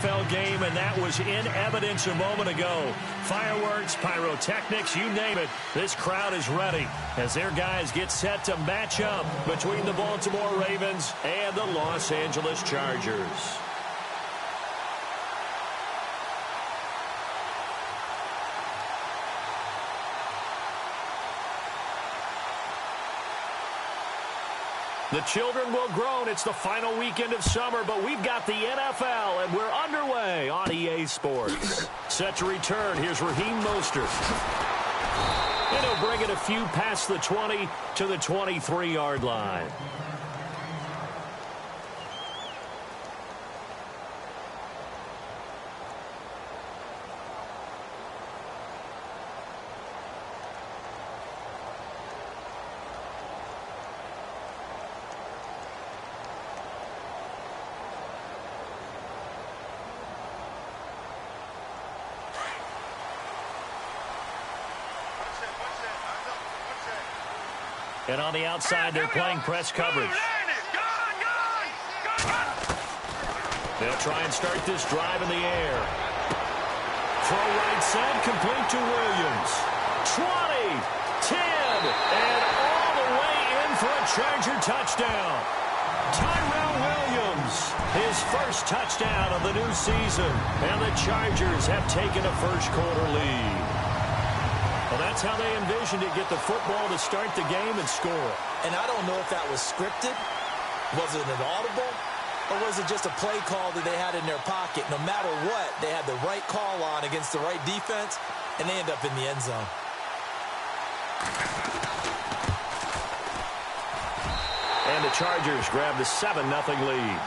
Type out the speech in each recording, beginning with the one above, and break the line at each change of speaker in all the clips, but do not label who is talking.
NFL game, and that was in evidence a moment ago. Fireworks, pyrotechnics, you name it. This crowd is ready as their guys get set to match up between the Baltimore Ravens and the Los Angeles Chargers. The children will groan. It's the final weekend of summer, but we've got the NFL, and we're underway on EA Sports. Set to return. Here's Raheem Mostert. And he'll bring it a few past the 20 to the 23-yard line. And on the outside, they're playing press coverage. They'll try and start this drive in the air. Throw right side, complete to Williams. 20, 10, and all the way in for a Charger touchdown. Tyrell Williams, his first touchdown of the new season. And the Chargers have taken a first-quarter lead. Well, that's how they envisioned it, get the football to start the game and score.
And I don't know if that was scripted. Was it an audible? Or was it just a play call that they had in their pocket? No matter what, they had the right call on against the right defense, and they end up in the end zone.
And the Chargers grab the 7-0 lead.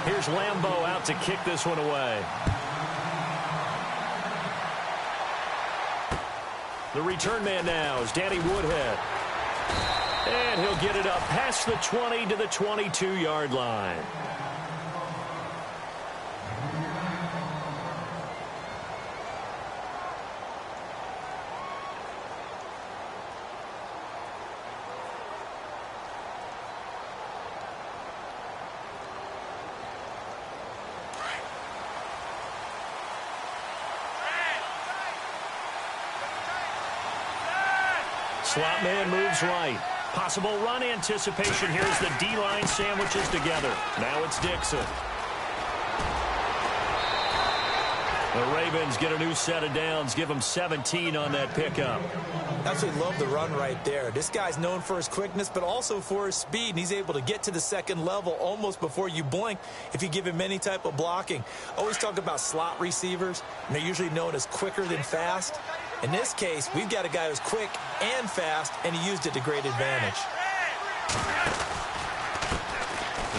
Here's Lambeau out to kick this one away. The return man now is Danny Woodhead. And he'll get it up past the 20 to the 22-yard line. Slot man moves right. Possible run anticipation. Here's the D-line sandwiches together. Now it's Dixon. The Ravens get a new set of downs. Give them 17 on that pickup.
Absolutely love the run right there. This guy's known for his quickness, but also for his speed. And he's able to get to the second level almost before you blink if you give him any type of blocking. Always talk about slot receivers, and they're usually known as quicker than fast. In this case, we've got a guy who's quick and fast, and he used it to great advantage.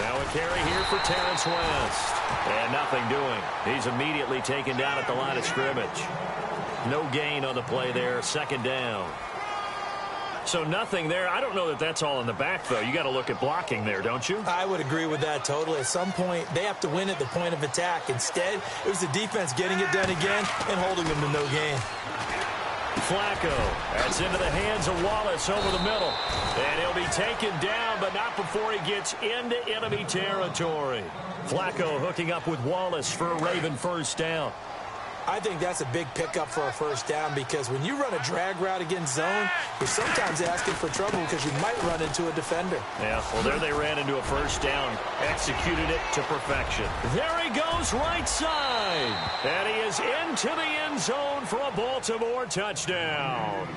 Now a carry here for Terrence West. And nothing doing. He's immediately taken down at the line of scrimmage. No gain on the play there. Second down. So nothing there. I don't know that that's all in the back, though. You got to look at blocking there, don't you?
I would agree with that totally. At some point, they have to win at the point of attack. Instead, it was the defense getting it done again and holding them to no gain.
Flacco. That's into the hands of Wallace over the middle. And he'll be taken down, but not before he gets into enemy territory. Flacco hooking up with Wallace for a Raven first down.
I think that's a big pickup for a first down because when you run a drag route against zone, you're sometimes asking for trouble because you might run into a defender.
Yeah, well, there they ran into a first down. Executed it to perfection. There he goes right side. And he is into the end zone for a Baltimore touchdown.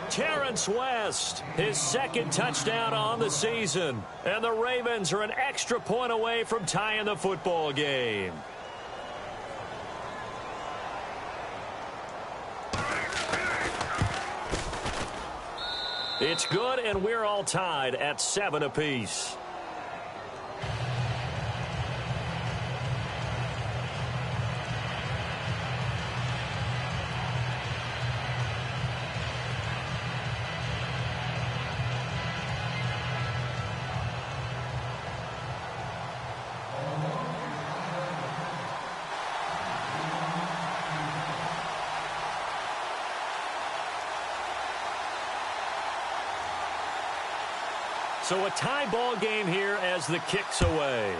Terrence West, his second touchdown on the season. And the Ravens are an extra point away from tying the football game. It's good, and we're all tied at 7 apiece. So a tie ball game here as the kick's away.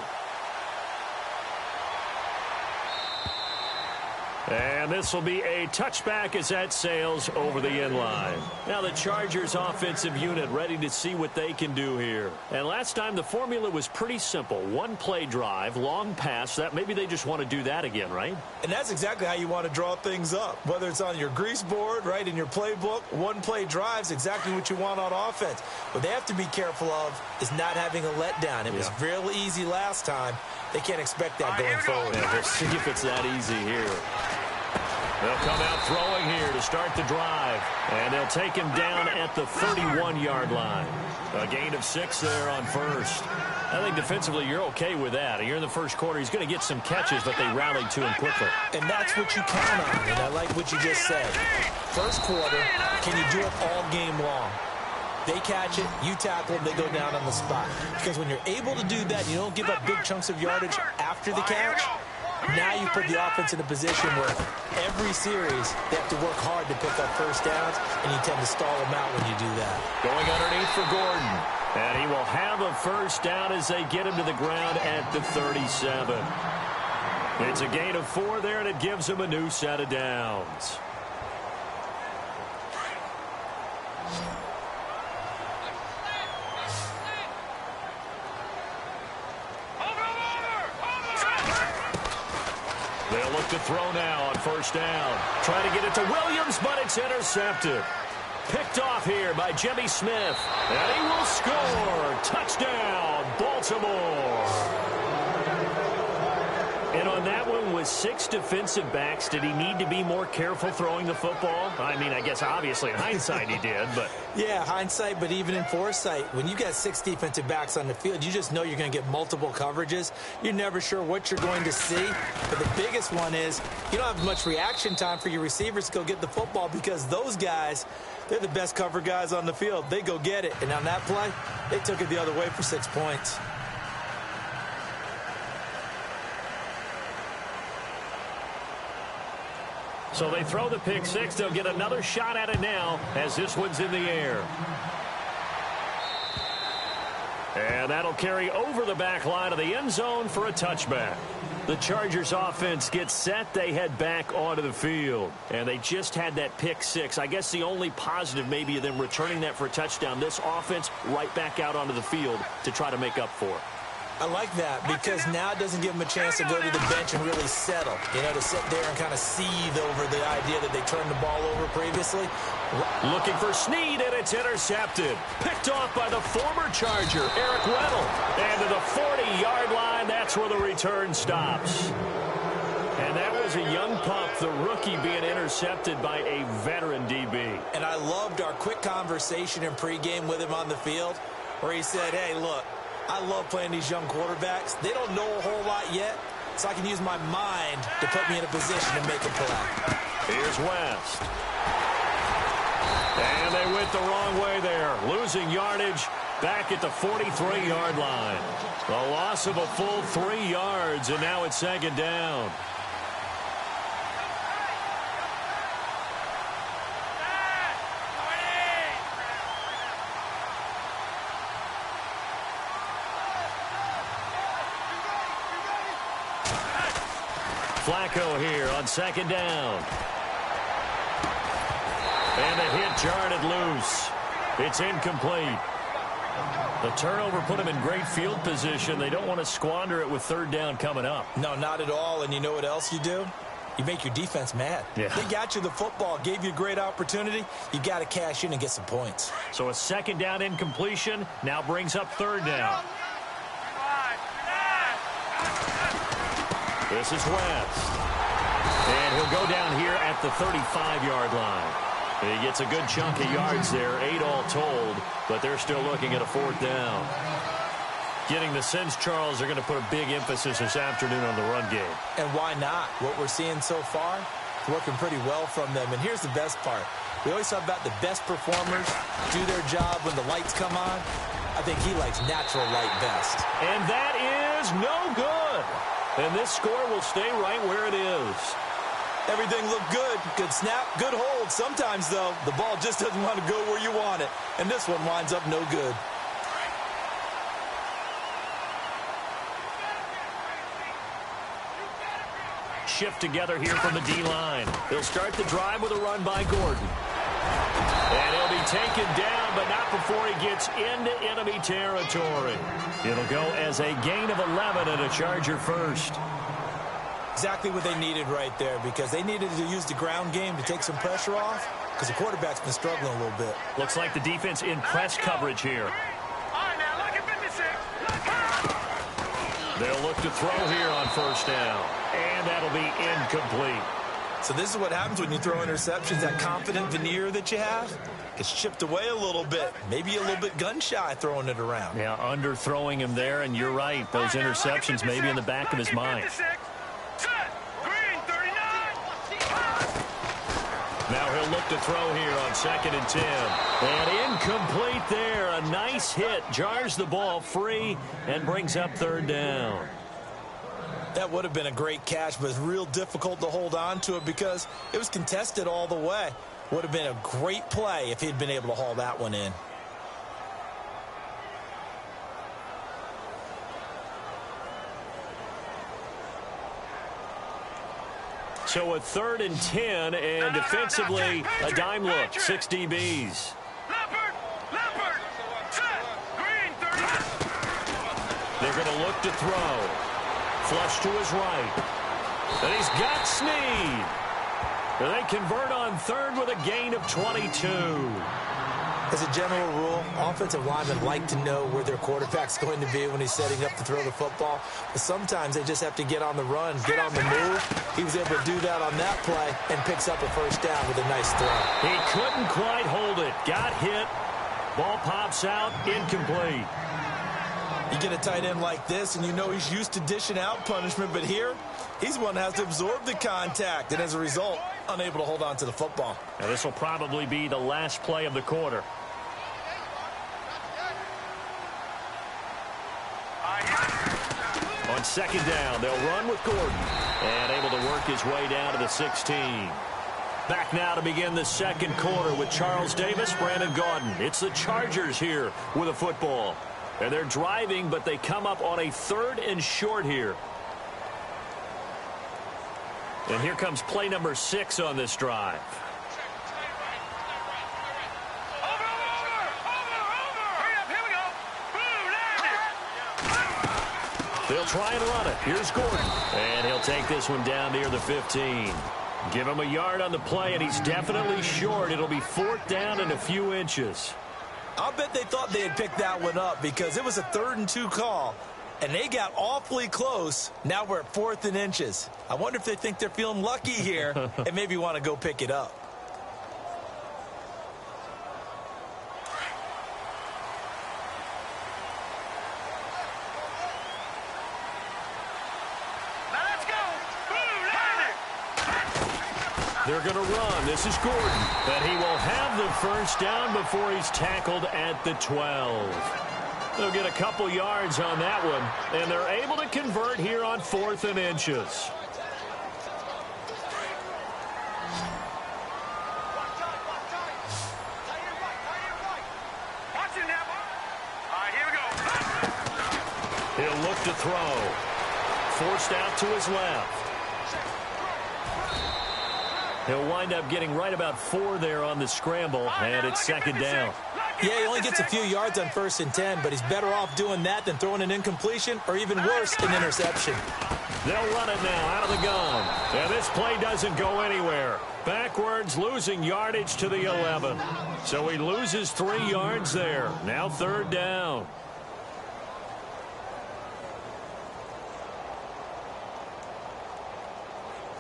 And this will be a touchback as that sails over the end line. Now the Chargers offensive unit ready to see what they can do here. And last time the formula was pretty simple. One play drive, long pass. That maybe they just want to do that again, right?
And that's exactly how you want to draw things up. Whether it's on your grease board, right, in your playbook, one play drive's exactly what you want on offense. What they have to be careful of is not having a letdown. It was real easy last time. They can't expect that going forward.
Yeah, we'll see if it's that easy here. They'll come out throwing here to start the drive. And they'll take him down at the 31-yard line. A gain of 6 there on first. I think defensively you're okay with that. You're in the first quarter. He's going to get some catches, but they rallied to him quickly.
And that's what you count on. And I like what you just said. First quarter, can you do it all game long? They catch it, you tackle them, they go down on the spot. Because when you're able to do that, you don't give up big chunks of yardage after the catch. Now you put the offense in a position where every series they have to work hard to pick up first downs, and you tend to stall them out when you do that.
Going underneath for Gordon. And he will have a first down as they get him to the ground at the 37. It's a gain of 4 there, and it gives him a new set of downs. They'll look to throw now on first down. Try to get it to Williams, but it's intercepted. Picked off here by Jimmy Smith. And he will score. Touchdown, Baltimore. And on that one, with 6 defensive backs, did he need to be more careful throwing the football? I mean, I guess obviously in hindsight he did, but...
Yeah, hindsight, but even in foresight, when you got 6 defensive backs on the field, you just know you're going to get multiple coverages. You're never sure what you're going to see. But the biggest one is you don't have much reaction time for your receivers to go get the football because those guys, they're the best cover guys on the field. They go get it. And on that play, they took it the other way for 6 points.
So they throw the pick 6. They'll get another shot at it now as this one's in the air. And that'll carry over the back line of the end zone for a touchback. The Chargers offense gets set. They head back onto the field. And they just had that pick 6. I guess the only positive maybe of them returning that for a touchdown. This offense right back out onto the field to try to make up for it.
I like that because now it doesn't give them a chance to go to the bench and really settle. You know, to sit there and kind of seethe over the idea that they turned the ball over previously.
Looking for Snead, and it's intercepted. Picked off by the former Charger, Eric Weddle. And to the 40-yard line, that's where the return stops. And that was a young pup, the rookie, being intercepted by a veteran DB.
And I loved our quick conversation in pregame with him on the field where he said, hey, look, I love playing these young quarterbacks. They don't know a whole lot yet, so I can use my mind to put me in a position to make a play.
Here's West. And they went the wrong way there, losing yardage back at the 43-yard line. A loss of a full 3 yards, and now it's second down. Flacco here on second down. And the hit jarred it loose. It's incomplete. The turnover put them in great field position. They don't want to squander it with third down coming up.
No, not at all. And you know what else you do? You make your defense mad.
Yeah.
They got you the football, gave you a great opportunity. You got to cash in and get some points.
So a second down incompletion now brings up third down. This is West. And he'll go down here at the 35-yard line. He gets a good chunk of yards there, 8 all told, but they're still looking at a fourth down. Getting the sense, Charles, they're going to put a big emphasis this afternoon on the run game.
And why not? What we're seeing so far is working pretty well from them. And here's the best part. We always talk about the best performers do their job when the lights come on. I think he likes natural light best.
And that is no good. And this score will stay right where it is.
Everything looked good. Good snap, good hold. Sometimes, though, the ball just doesn't want to go where you want it. And this one winds up no good.
shift together here from the D-line. They'll start the drive with a run by Gordon. And he'll be taken down, but not before he gets into enemy territory. It'll go as a gain of 11 and a Charger first.
Exactly what they needed right there, because they needed to use the ground game to take some pressure off, because the quarterback's been struggling a little bit.
Looks like the defense in press coverage here. They'll look to throw here on first down, and that'll be incomplete.
So this is what happens when you throw interceptions. That confident veneer that you have gets chipped away a little bit. Maybe a little bit gun-shy throwing it around.
Yeah, underthrowing him there, and you're right. Those interceptions may be in the back of his mind. Now he'll look to throw here on 2nd and 10. And incomplete there. A nice hit. Jars the ball free and brings up 3rd down.
That would have been a great catch, but it's real difficult to hold on to it because it was contested all the way. Would have been a great play if he'd been able to haul that one in.
So a 3rd and 10, and defensively a dime look. 6 DBs. They're going to look to throw. Flush to his right. And he's got Snead. And they convert on 3rd with a gain of 22.
As a general rule, offensive linemen like to know where their quarterback's going to be when he's setting up to throw the football. But sometimes they just have to get on the run, get on the move. He was able to do that on that play and picks up a 1st down with a nice throw.
He couldn't quite hold it. Got hit. Ball pops out. Incomplete.
You get a tight end like this, and you know he's used to dishing out punishment, but here, he's the one that has to absorb the contact, and as a result, unable to hold on to the football.
Now, this will probably be the last play of the quarter. On 2nd down, they'll run with Gordon, and able to work his way down to the 16. Back now to begin the 2nd quarter with Charles Davis, Brandon Gaudin. It's the Chargers here with a football. And they're driving, but they come up on a 3rd and short here. And here comes play number 6 on this drive. They'll try and run it. Here's Gordon. And he'll take this one down near the 15. Give him a yard on the play, and he's definitely short. It'll be 4th down and a few inches.
I'll bet they thought they had picked that one up because it was a 3rd and 2 call, and they got awfully close. Now we're at 4th and inches. I wonder if they think they're feeling lucky here and maybe want to go pick it up.
They're going to run. This is Gordon. And he will have the 1st down before he's tackled at the 12. They'll get a couple yards on that one. And they're able to convert here on 4th and inches. He'll look to throw. Forced out to his left. He'll wind up getting right about 4 there on the scramble, and it's 2nd down.
Yeah, he only gets a few yards on 1st and 10, but he's better off doing that than throwing an incompletion or even worse, an interception.
They'll run it now out of the gun. And this play doesn't go anywhere. Backwards, losing yardage to the 11. So he loses 3 yards there. Now 3rd down.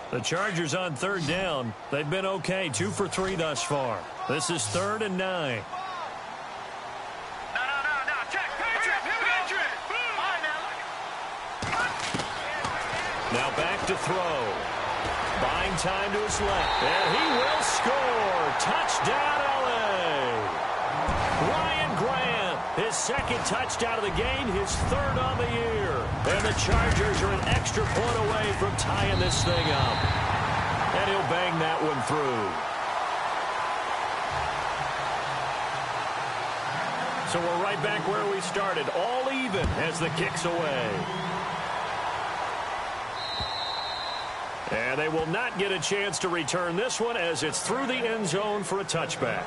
The Chargers on 3rd down. They've been okay, 2 for 3 thus far. This is 3rd and 9. Now back to throw. Buying time to his left. And he will score. Touchdown, L.A. Ryan Grant, his 2nd touchdown of the game, his 3rd on the year. And the Chargers are an extra point away from tying this thing up. And he'll bang that one through. So we're right back where we started, all even as the kick's away. And they will not get a chance to return this one as it's through the end zone for a touchback.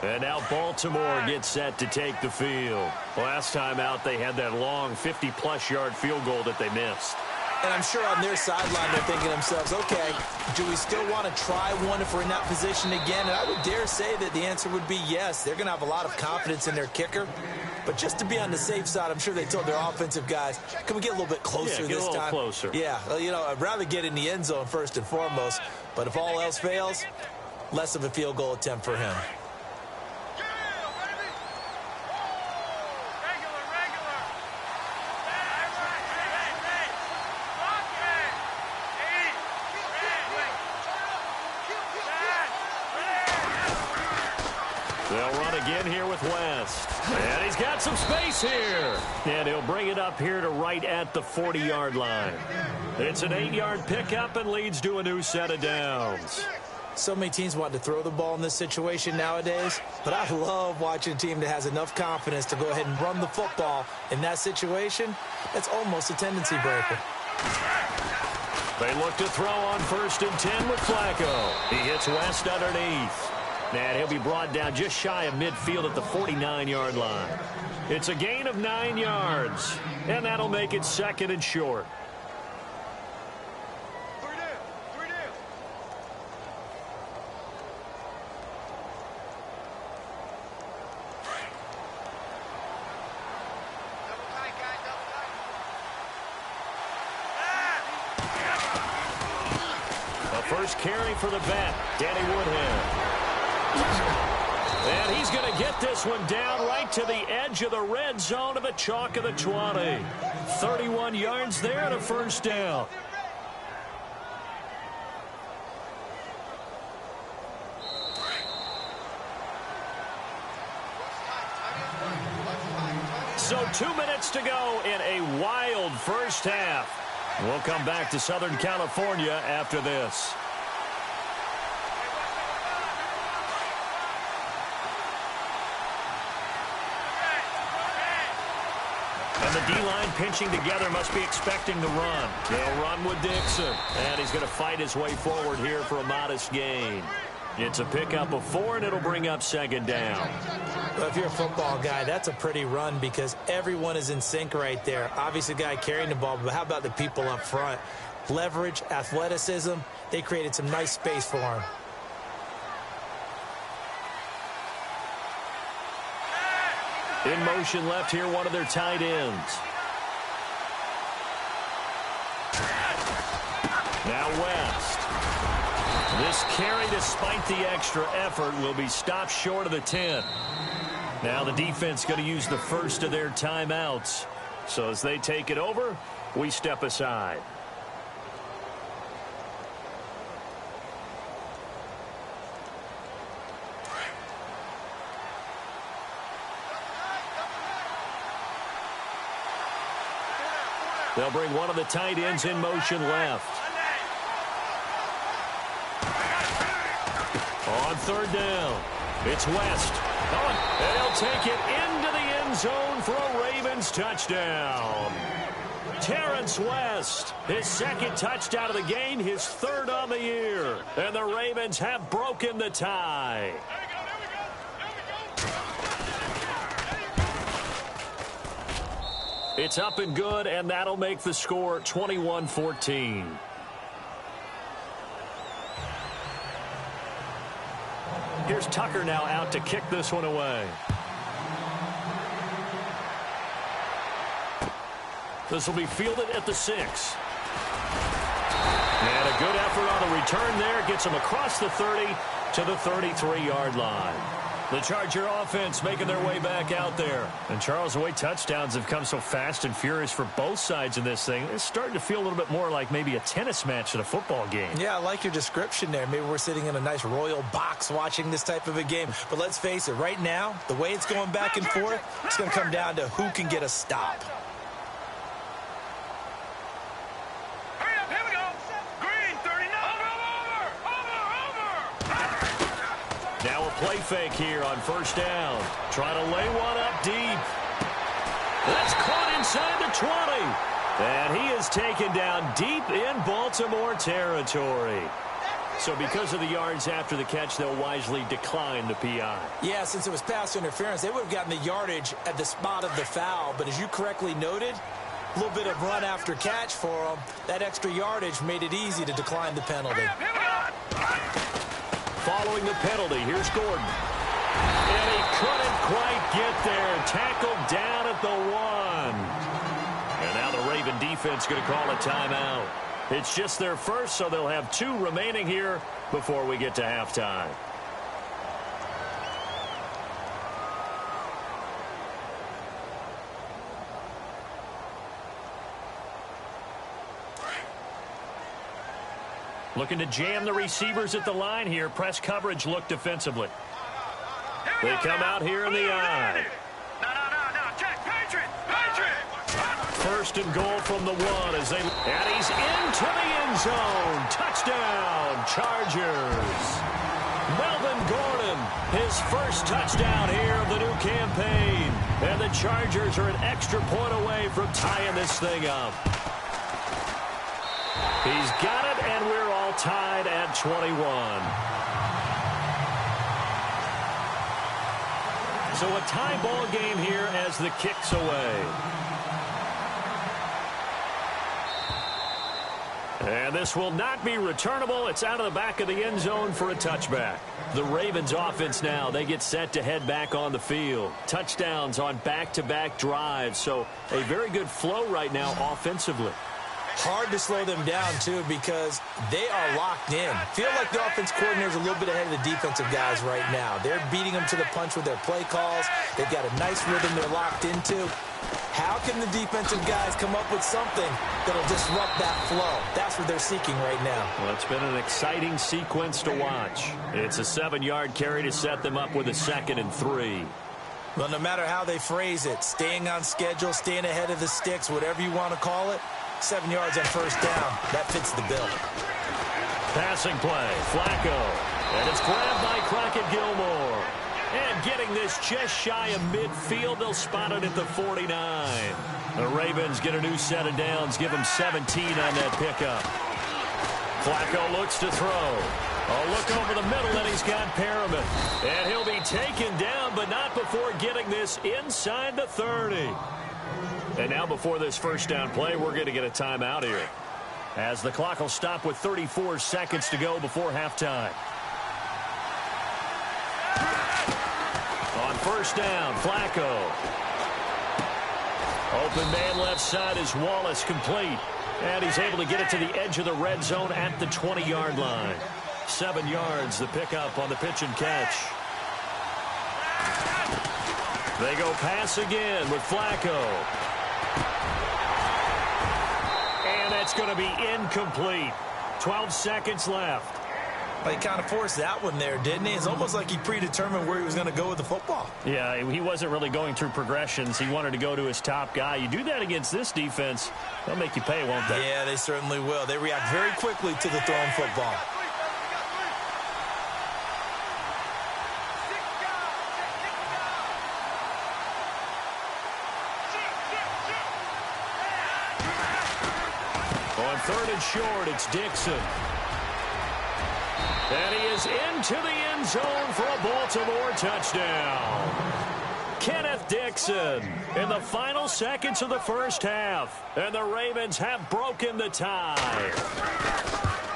And now Baltimore gets set to take the field. Last time out, they had that long 50-plus yard field goal that they missed.
And I'm sure on their sideline they're thinking to themselves, okay, do we still want to try one if we're in that position again? And I would dare say that the answer would be yes. They're going to have a lot of confidence in their kicker. But just to be on the safe side, I'm sure they told their offensive guys, can we get a little bit closer this time?
Get a little closer.
Yeah, well, you know, I'd rather get in the end zone first and foremost. But if all else fails, less of a field goal attempt for him.
They'll run again here with West. And he's got some space here. And he'll bring it up here to right at the 40-yard line. It's an 8-yard pickup and leads to a new set of downs.
So many teams want to throw the ball in this situation nowadays, but I love watching a team that has enough confidence to go ahead and run the football in that situation. That's almost a tendency breaker.
They look to throw on 1st and 10 with Flacco. He hits West underneath. And he'll be brought down just shy of midfield at the 49-yard line. It's a gain of 9 yards, and that'll make it 2nd and short. The first carry for the vet, Danny Woodhead. And he's going to get this one down right to the edge of the red zone of the chalk of the 20. 31 yards there and a first down. So 2 minutes to go in a wild first half. We'll come back to Southern California after this. And the D-line pinching together must be expecting the run. They'll run with Dixon. And he's going to fight his way forward here for a modest gain. It's a pickup of 4, and it'll bring up 2nd down.
Well, if you're a football guy, that's a pretty run because everyone is in sync right there. Obviously, the guy carrying the ball, but how about the people up front? Leverage, athleticism, they created some nice space for him.
In motion left here, one of their tight ends. Now West. This carry, despite the extra effort, will be stopped short of the 10. Now the defense going to use the first of their timeouts. So as they take it over, we step aside. They'll bring one of the tight ends in motion left. On 3rd down, it's West. And he'll take it into the end zone for a Ravens touchdown. Terrence West, his 2nd touchdown of the game, his 3rd on the year. And the Ravens have broken the tie. It's up and good, and that'll make the score 21-14. Here's Tucker now out to kick this one away. This will be fielded at the 6. And a good effort on the return there. Gets him across the 30 to the 33-yard line. The Charger offense making their way back out there. And, Charles, the way touchdowns have come so fast and furious for both sides in this thing, it's starting to feel a little bit more like maybe a tennis match at a football game. Yeah, I like your description there. Maybe we're sitting in a nice royal box watching this type of a game. But let's face it, right now, the way it's going back and forth, it's going to come down to who can get a stop. Now a play fake here on 1st down. Trying to lay one up deep. That's caught inside the 20. And he is taken down deep in Baltimore territory. So because of the yards after the catch, they'll wisely decline the PI.
Yeah, since it was pass interference, they would have gotten the yardage at the spot of the foul. But as you correctly noted, a little bit of run after catch for them. That extra yardage made it easy to decline the penalty.
Following the penalty, here's Gordon. And he couldn't quite get there. Tackled down at the 1. And now the Raven defense going to call a timeout. It's just their first, so they'll have 2 remaining here before we get to halftime. Looking to jam the receivers at the line here. Press coverage look defensively. They come out here in the eye. First and goal from the 1 as and he's into the end zone. Touchdown, Chargers. Melvin Gordon, his first touchdown here of the new campaign. And the Chargers are an extra point away from tying this thing up. He's got it, and we're all tied at 21. So a tie ball game here as the kick's away. And this will not be returnable. It's out of the back of the end zone for a touchback. The Ravens offense now, they get set to head back on the field. Touchdowns on back-to-back drives. So a very good flow right now offensively.
Hard to slow them down, too, because they are locked in. Feel like the offense coordinator is a little bit ahead of the defensive guys right now. They're beating them to the punch with their play calls. They've got a nice rhythm they're locked into. How can the defensive guys come up with something that'll disrupt that flow? That's what they're seeking right now.
Well, it's been an exciting sequence to watch. It's a 7-yard carry to set them up with a 2nd and 3.
Well, no matter how they phrase it, staying on schedule, staying ahead of the sticks, whatever you want to call it, 7 yards on first down. That fits the bill.
Passing play, Flacco. And it's grabbed by Crockett Gilmore. And getting this just shy of midfield, they'll spot it at the 49. The Ravens get a new set of downs, give them 17 on that pickup. Flacco looks to throw. A look over the middle, and he's got Perriman. And he'll be taken down, but not before getting this inside the 30. And now before this first down play, we're going to get a timeout here, as the clock will stop with 34 seconds to go before halftime. On first down, Flacco. Open man left side is Wallace, complete. And he's able to get it to the edge of the red zone at the 20-yard line. 7 yards, the pickup on the pitch and catch. They go pass again with Flacco. And that's going to be incomplete. 12 seconds left.
Well, he kind of forced that one there, didn't he? It's almost like he predetermined where he was going to go with the football.
Yeah, he wasn't really going through progressions. He wanted to go to his top guy. You do that against this defense, they'll make you pay, won't they?
Yeah, they certainly will. They react very quickly to the thrown football.
On 3rd and short, it's Dixon. And he is into the end zone for a Baltimore touchdown. Kenneth Dixon in the final seconds of the first half. And the Ravens have broken the tie.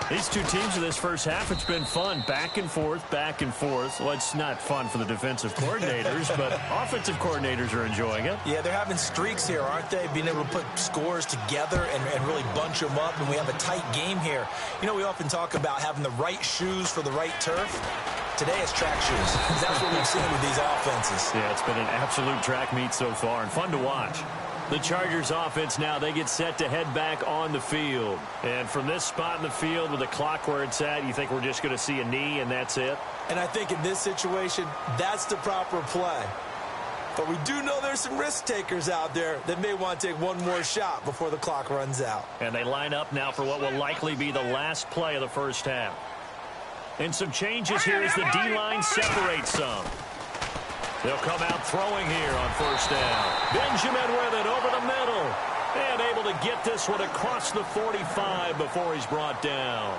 These two teams in this first half, it's been fun. Back and forth, back and forth. Well, it's not fun for the defensive coordinators, but offensive coordinators are enjoying it.
Yeah, they're having streaks here, aren't they? Being able to put scores together and really bunch them up, and we have a tight game here. You know, we often talk about having the right shoes for the right turf. Today it's track shoes. That's what we've seen with these offenses.
Yeah, it's been an absolute track meet so far and fun to watch. The Chargers offense now, they get set to head back on the field. And from this spot in the field with the clock where it's at, you think we're just going to see a knee and that's it?
And I think in this situation, that's the proper play. But we do know there's some risk takers out there that may want to take one more shot before the clock runs out.
And they line up now for what will likely be the last play of the first half. And some changes here as the D-line separates some. They'll come out throwing here on first down. Benjamin with it over the middle. And able to get this one across the 45 before he's brought down.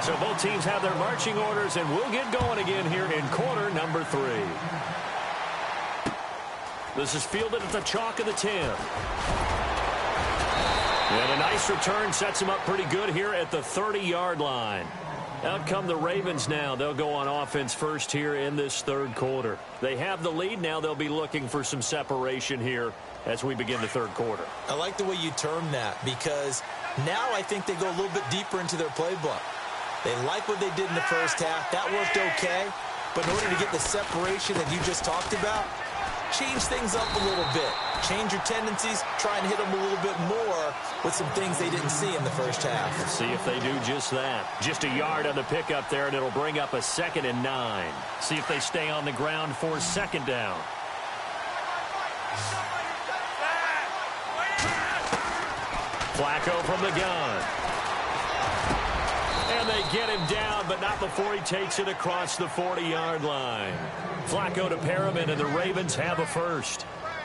So both teams have their marching orders, and we'll get going again here in quarter number 3. This is fielded at the chalk of the 10. And a nice return sets him up pretty good here at the 30-yard line. Out come the Ravens now. They'll go on offense first here in this third quarter. They have the lead. Now they'll be looking for some separation here as we begin the third quarter.
I like the way you term that, because now I think they go a little bit deeper into their playbook. They like what they did in the first half. That worked okay. But in order to get the separation that you just talked about, change things up a little bit. Change your tendencies. Try and hit them a little bit more with some things they didn't see in the first half.
Let's see if they do just that. Just a yard on the pickup there, and it'll bring up a 2nd and 9. See if they stay on the ground for 2nd down. Flacco from the gun. And they get him down, but not before he takes it across the 40-yard line. Flacco to pair him in, and the Ravens have a first.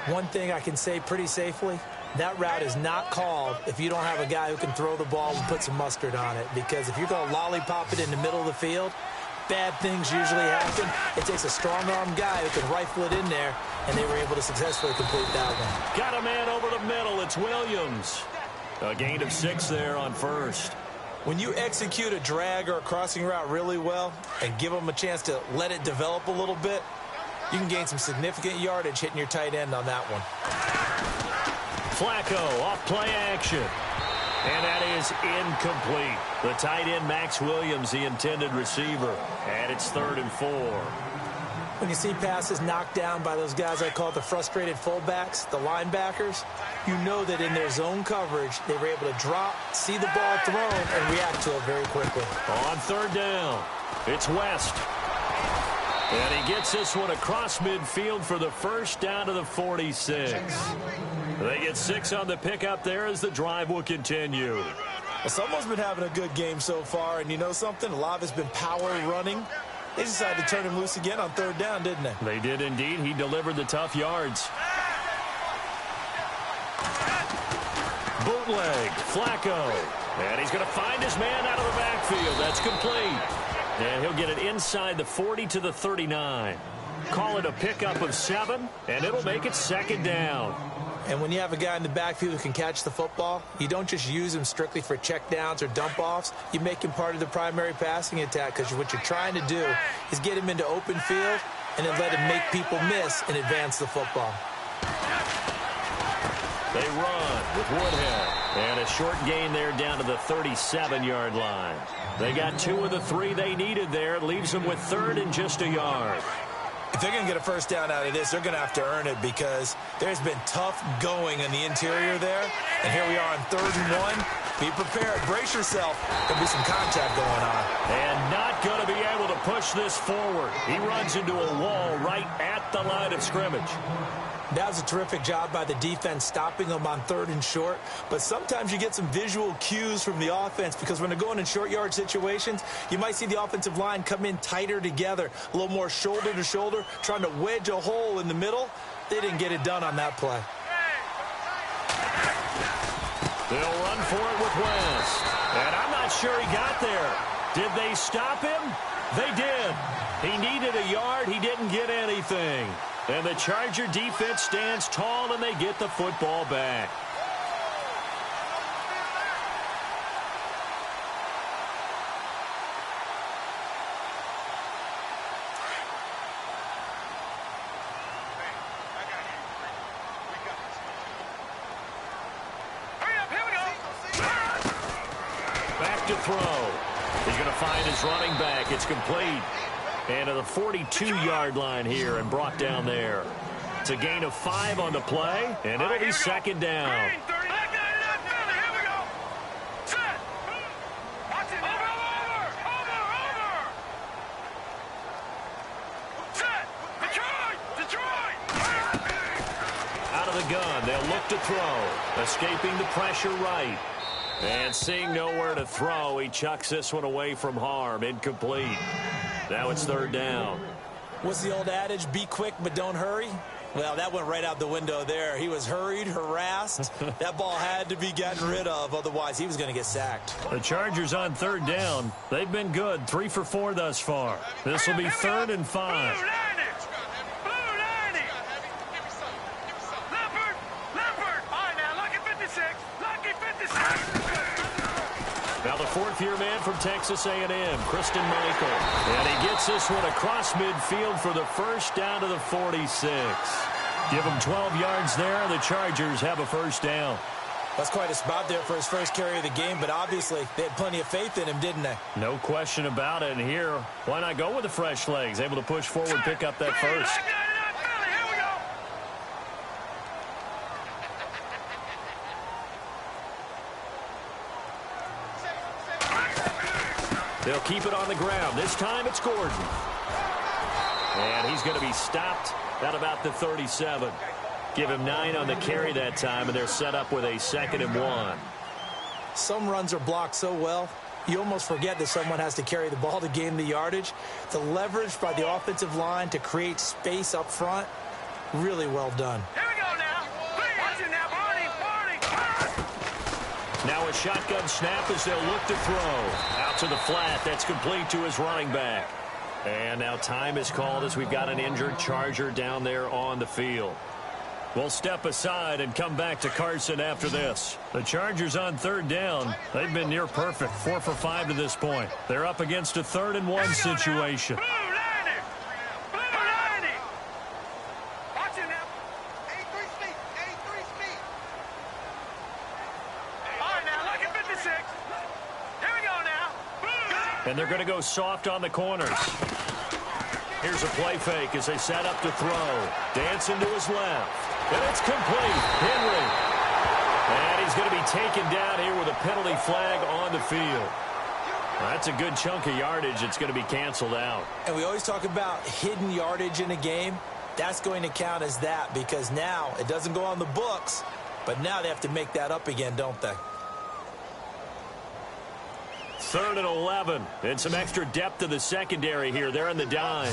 One thing I can say pretty safely, that route is not called if you don't have a guy who can throw the ball and put some mustard on it. Because if you're going to lollipop it in the middle of the field, bad things usually happen. It takes a strong-arm guy who can rifle it in there, and they were able to successfully complete that one.
Got a man over the middle. It's Williams. A gain of 6 there on first.
When you execute a drag or a crossing route really well and give them a chance to let it develop a little bit, you can gain some significant yardage hitting your tight end on that one.
Flacco off play action. And that is incomplete. The tight end, Max Williams, the intended receiver. And it's 3rd and 4.
When you see passes knocked down by those guys I call the frustrated fullbacks, the linebackers, you know that in their zone coverage, they were able to drop, see the ball thrown, and react to it very quickly.
On 3rd down, it's West. And he gets this one across midfield for the first down to the 46. They get 6 on the pickup there as the drive will continue.
Well, someone's been having a good game so far, and you know something? A lot of it's been power running. They decided to turn him loose again on 3rd down, didn't they?
They did indeed. He delivered the tough yards. Bootleg, Flacco. And he's going to find his man out of the backfield. That's complete. And he'll get it inside the 40 to the 39. Call it a pickup of 7, and it'll make it 2nd down.
And when you have a guy in the backfield who can catch the football, you don't just use him strictly for checkdowns or dump-offs. You make him part of the primary passing attack, because what you're trying to do is get him into open field and then let him make people miss and advance the football.
They run with Woodhead. And a short gain there down to the 37-yard line. They got 2 of the 3 they needed there. It leaves them with 3rd and just a yard.
If they're going to get a first down out of this, they're going to have to earn it, because there's been tough going in the interior there. And here we are on 3rd and 1. Be prepared. Brace yourself. There'll be some contact going on.
And not going to be able to push this forward. He runs into a wall right at the line of scrimmage.
That was a terrific job by the defense stopping them on 3rd and short. But sometimes you get some visual cues from the offense, because when they're going in short yard situations, you might see the offensive line come in tighter together, a little more shoulder to shoulder, trying to wedge a hole in the middle. They didn't get it done on that play.
They'll run for it with West. And I'm not sure he got there. Did they stop him? They did. He needed a yard. He didn't get anything. And the Charger defense stands tall, and they get the football back. Back to throw. He's going to find his running back. It's complete. And to the 42-yard line here and brought down there. It's a gain of 5 on the play, and it'll be 2nd down. Out of the gun, they'll look to throw. Escaping the pressure right. And seeing nowhere to throw, he chucks this one away from harm. Incomplete. Now it's third down.
What's the old adage? Be quick, but don't hurry. Well, that went right out the window there. He was hurried, harassed. That ball had to be gotten rid of. Otherwise, he was going to get sacked.
The Chargers on third down. They've been good. 3 for 4 thus far. This will be 3rd and 5. Now the fourth-year man from Texas A&M, Christian Michael. And he gets this one across midfield for the first down to the 46. Give him 12 yards there, and the Chargers have a first down.
That's quite a spot there for his first carry of the game, but obviously they had plenty of faith in him, didn't they?
No question about it. And here, why not go with the fresh legs? Able to push forward, pick up that first. They'll keep it on the ground. This time it's Gordon. And he's going to be stopped at about the 37. Give him 9 on the carry that time, and they're set up with a 2nd and 1.
Some runs are blocked so well, you almost forget that someone has to carry the ball to gain the yardage. The leverage by the offensive line to create space up front, really well done.
Here we go now. Watch it now, Barney.
Now a shotgun snap as they'll look to throw. Out to the flat. That's complete to his running back. And now time is called as we've got an injured Charger down there on the field. We'll step aside and come back to Carson after this. The Chargers on third down. They've been near perfect. 4 for 5 to this point. They're up against a 3rd and 1 situation. And they're going to go soft on the corners. Here's a play fake as they set up to throw. Dancing to his left. And it's complete. Henry. And he's going to be taken down here with a penalty flag on the field. That's a good chunk of yardage. It's going to be canceled out.
And we always talk about hidden yardage in a game. That's going to count as that because now it doesn't go on the books, but now they have to make that up again, don't they?
3rd and 11. And some extra depth to the secondary here. They're in the dime.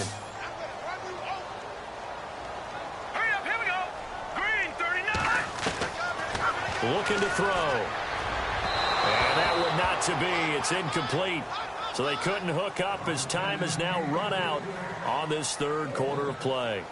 Hurry up, here we go. Green, 39.
Looking to throw. And that one not to be. It's incomplete. So they couldn't hook up as time has now run out on this 3rd quarter of play.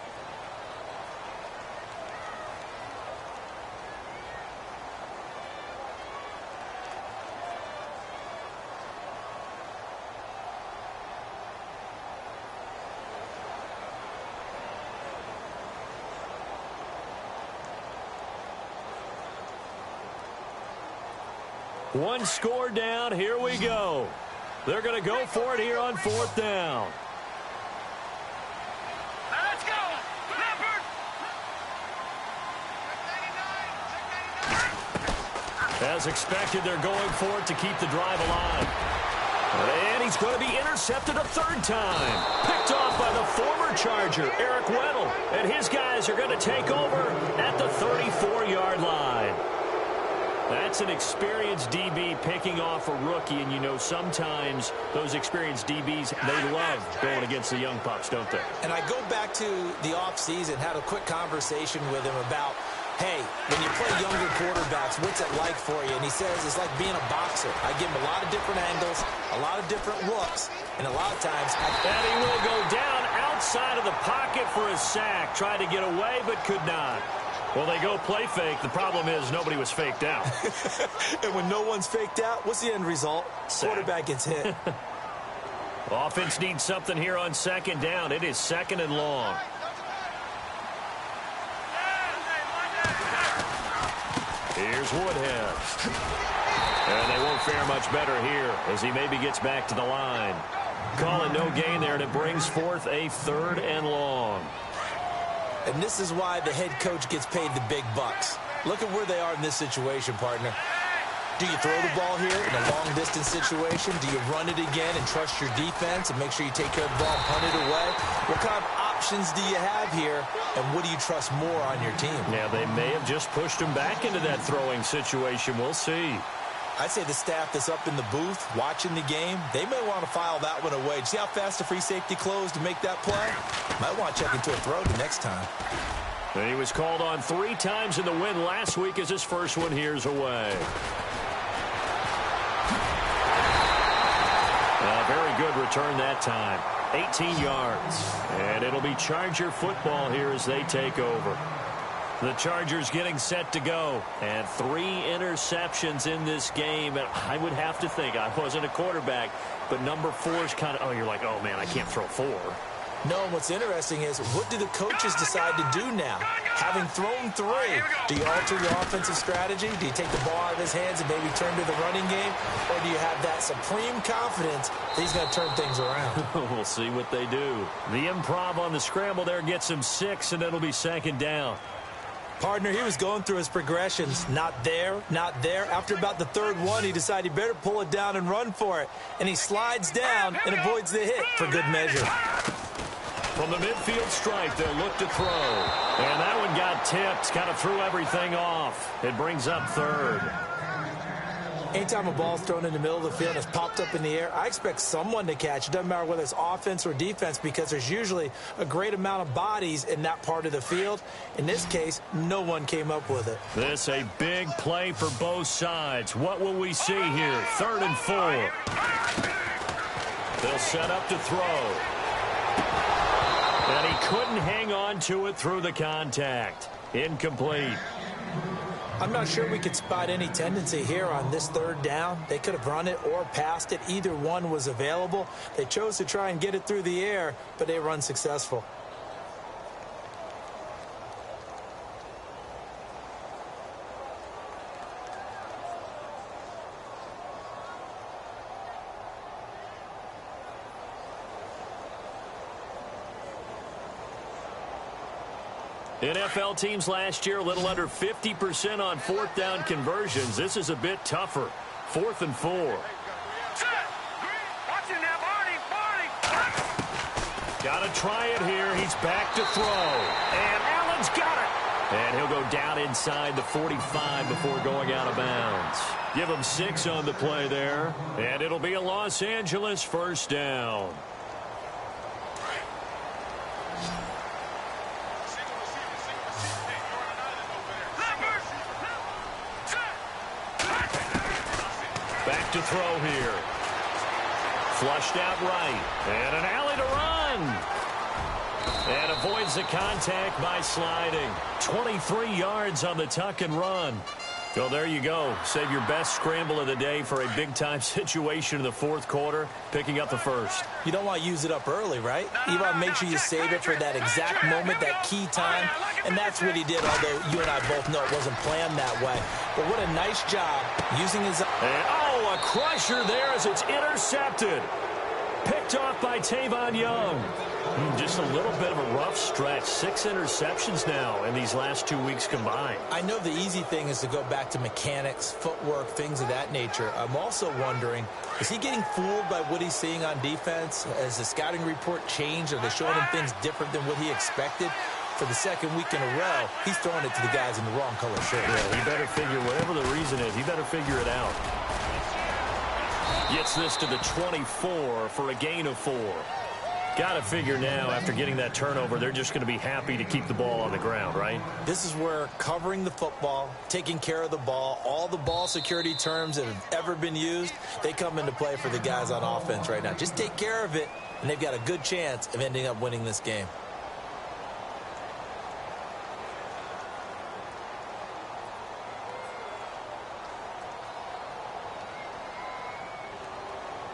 One score down. Here we go. They're going to go for it here on 4th down.
Let's go. Leopard.
As expected, they're going for it to keep the drive alive. And he's going to be intercepted a 3rd time. Picked off by the former Charger, Eric Weddle. And his guys are going to take over at the 34-yard line. That's an experienced DB picking off a rookie, and you know sometimes those experienced DBs, they love going against the young pups, don't they?
And I go back to the offseason, had a quick conversation with him about, hey, when you play younger quarterbacks, what's it like for you? And he says it's like being a boxer. I give him a lot of different angles, a lot of different looks, and a lot of times...
And he will go down outside of the pocket for a sack. Tried to get away, but could not. Well, they go play fake. The problem is nobody was faked out.
And when no one's faked out, what's the end result?
Sack.
Quarterback gets hit.
Offense needs something here on 2nd down. It is 2nd and long. Here's Woodhead. And they won't fare much better here as he maybe gets back to the line. Calling no gain there, and it brings forth a 3rd and long.
And this is why the head coach gets paid the big bucks. Look at where they are in this situation, partner. Do you throw the ball here in a long-distance situation? Do you run it again and trust your defense and make sure you take care of the ball and punt it away? What kind of options do you have here, and what do you trust more on your team?
Yeah, they may have just pushed him back into that throwing situation. We'll see.
I'd say the staff that's up in the booth watching the game, they may want to file that one away. See how fast the free safety closed to make that play? Might want to check into a throw the next time.
And he was called on 3 times in the win last week as his first one here's away. A very good return that time. 18 yards. And it'll be Charger football here as they take over. The Chargers getting set to go. And 3 interceptions in this game. And I would have to think, I wasn't a quarterback, but number 4 is kind of, oh, you're like, oh, man, I can't throw 4.
No, and what's interesting is, what do the coaches decide to do now? Having thrown 3, do you alter your offensive strategy? Do you take the ball out of his hands and maybe turn to the running game? Or do you have that supreme confidence that he's going to turn things around?
We'll see what they do. The improv on the scramble there gets him 6, and it'll be 2nd down.
Partner, he was going through his progressions. Not there, not there. After about the 3rd one, he decided he better pull it down and run for it. And he slides down and avoids the hit for good measure.
From the midfield stripe, they'll look to throw. And that one got tipped, kind of threw everything off. It brings up 3rd.
Anytime a ball's thrown in the middle of the field and it's popped up in the air, I expect someone to catch. It doesn't matter whether it's offense or defense, because there's usually a great amount of bodies in that part of the field. In this case, no one came up with it.
This a big play for both sides. What will we see here? 3rd and 4. They'll set up to throw. And he couldn't hang on to it through the contact. Incomplete.
I'm not sure we could spot any tendency here on this 3rd down. They could have run it or passed it. Either one was available. They chose to try and get it through the air, but they were unsuccessful.
NFL teams last year a little under 50% on 4th down conversions. This is a bit tougher. 4th and 4. Got to try it here. He's back to throw. And Allen's got it. And he'll go down inside the 45 before going out of bounds. Give him 6 on the play there. And it'll be a Los Angeles 1st down. Back to throw here. Flushed out right. And an alley to run. And avoids the contact by sliding. 23 yards on the tuck and run. So there you go. Save your best scramble of the day for a big-time situation in the 4th quarter, picking up the 1st.
You don't want to use it up early, right? You want to make sure you save it for that exact moment, that key time. And that's what he did, although you and I both know it wasn't planned that way. But what a nice job using his...
And, oh, a crusher there as it's intercepted. Picked off by Tavon Young. Just a little bit of a rough stretch. 6 interceptions now in these last 2 weeks combined.
I know the easy thing is to go back to mechanics, footwork, things of that nature. I'm also wondering, is he getting fooled by what he's seeing on defense? Has the scouting report changed? Are they showing him things different than what he expected? For the 2nd week in a row, he's throwing it to the guys in the wrong color shirt.
Yeah, he better figure, whatever the reason is, he better figure it out. Gets this to the 24 for a gain of 4. Got to figure now, after getting that turnover, they're just going to be happy to keep the ball on the ground, right?
This is where covering the football, taking care of the ball, all the ball security terms that have ever been used, they come into play for the guys on offense right now. Just take care of it, and they've got a good chance of ending up winning this game.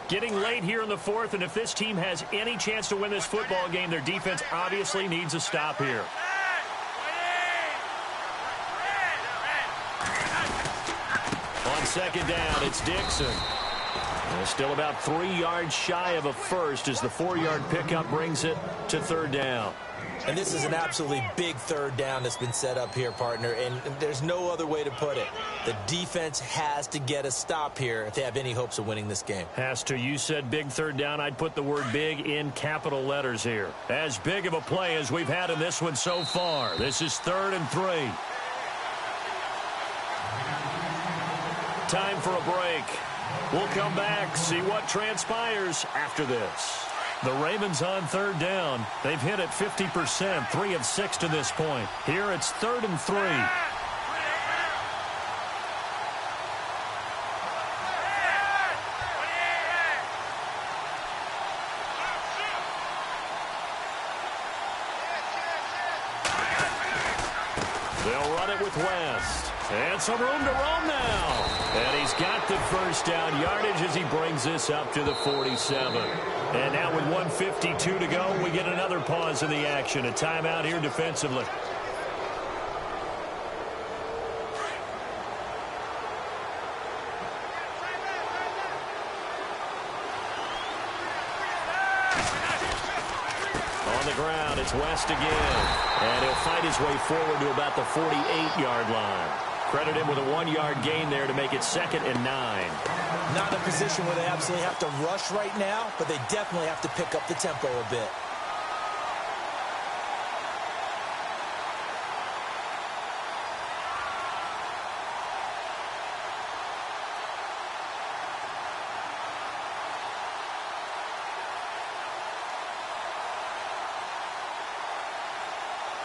Getting late here in the 4th, and if this team has any chance to win this football game, their defense obviously needs a stop here. On 2nd down, it's Dixon. And still about 3 yards shy of a first as the 4-yard pickup brings it to 3rd down.
And this is an absolutely big 3rd down that's been set up here, partner, and there's no other way to put it. The defense has to get a stop here if they have any hopes of winning this game.
Has to. You said big 3rd down. I'd put the word big in capital letters here. As big of a play as we've had in this one so far. This is 3rd and 3. time for a break. We'll come back, see what transpires after this. The Ravens on third down. They've hit it 50%, 3 of 6 to this point. Here it's 3rd and 3. They'll run it with West. And some room to roam now. And he's got the first down yardage as he brings this up to the 47. And now with 1:52 to go, we get another pause in the action. A timeout here defensively. On the ground, it's West again. And he'll fight his way forward to about the 48-yard line. Credit him with a 1-yard gain there to make it 2nd and 9.
Not in a position where they absolutely have to rush right now, but they definitely have to pick up the tempo a bit.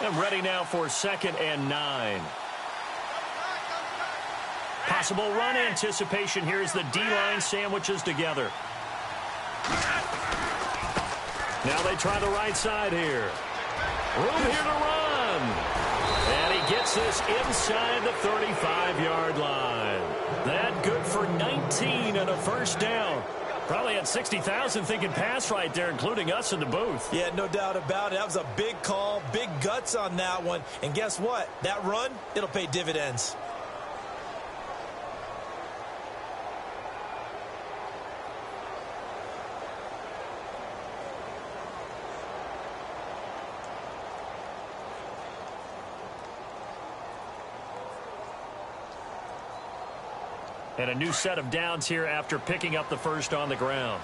And ready now for 2nd and 9. Possible run anticipation here as the D-line sandwiches together. Now they try the right side here. Room here to run. And he gets this inside the 35-yard line. That good for 19 and a first down. Probably had 60,000 thinking pass right there, including us in the booth.
Yeah, no doubt about it. That was a big call, big guts on that one. And guess what? That run, it'll pay dividends.
And a new set of downs here after picking up the first on the ground.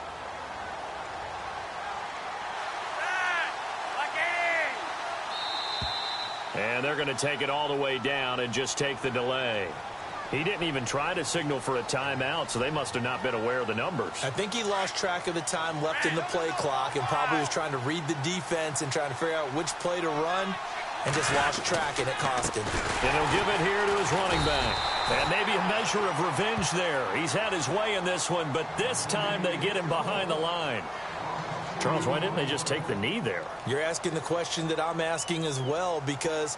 And they're going to take it all the way down and just take the delay. He didn't even try to signal for a timeout, so they must have not been aware of the numbers.
I think he lost track of the time left in the play clock and probably was trying to read the defense and trying to figure out which play to run and just lost track, and it cost him.
And he'll give it here to his running back. And maybe a measure of revenge there. He's had his way in this one, but this time they get him behind the line. Charles, why didn't they just take the knee there?
You're asking the question that I'm asking as well, because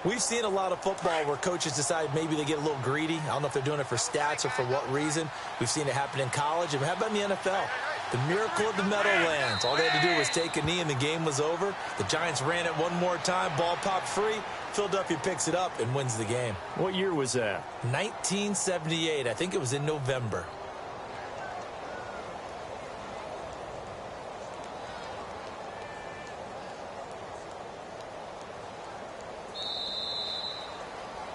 we've seen a lot of football where coaches decide maybe they get a little greedy. I don't know if they're doing it for stats or for what reason. We've seen it happen in college. And how about in the NFL? The miracle of the Meadowlands. All they had to do was take a knee and the game was over. The Giants ran it one more time. Ball popped free. Philadelphia picks it up and wins the game.
What year was that?
1978. I think it was in November.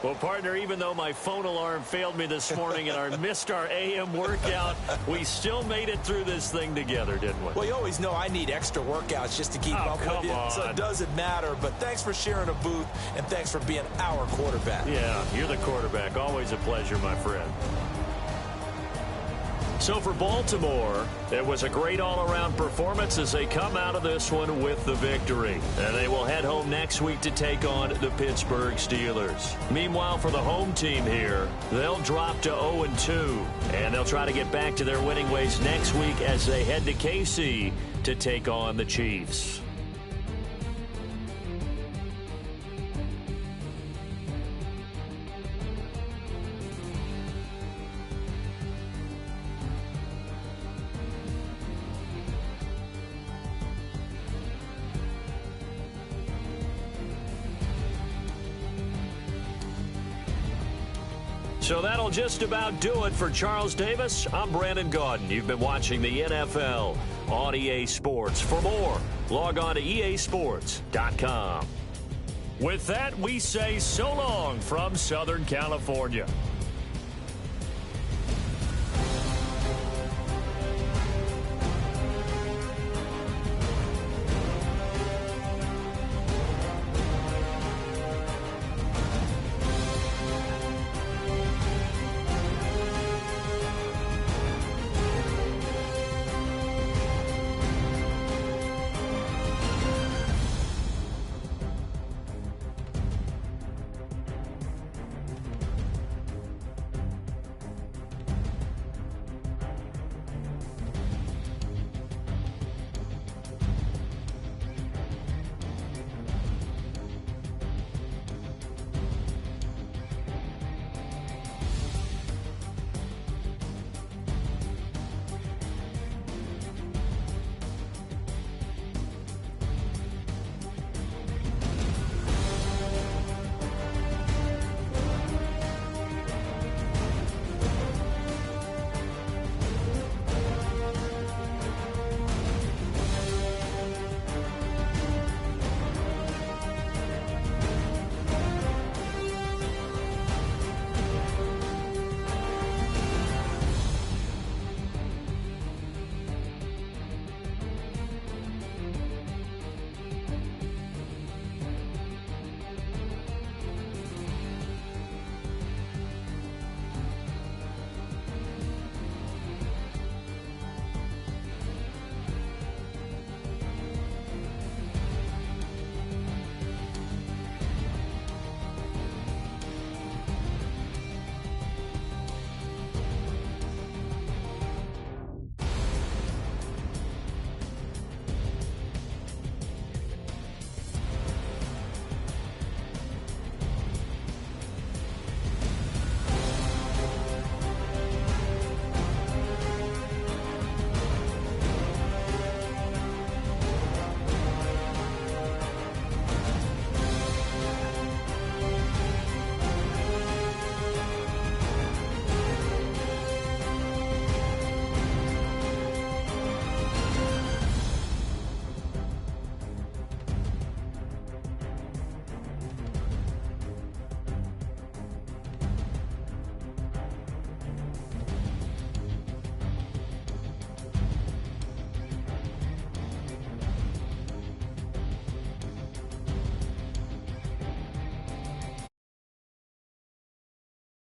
Well, partner, even though my phone alarm failed me this morning and I missed our AM workout, we still made it through this thing together, didn't we?
Well, you always know I need extra workouts just to keep up with you, so it doesn't matter. But thanks for sharing a booth, and thanks for being our quarterback.
Yeah, you're the quarterback. Always a pleasure, my friend. So for Baltimore, it was a great all-around performance as they come out of this one with the victory. And they will head home next week to take on the Pittsburgh Steelers. Meanwhile, for the home team here, they'll drop to 0-2. And they'll try to get back to their winning ways next week as they head to KC to take on the Chiefs. So that'll just about do it for Charles Davis. I'm Brandon Gaudin. You've been watching the NFL on EA Sports. For more, log on to easports.com. With that, we say so long from Southern California.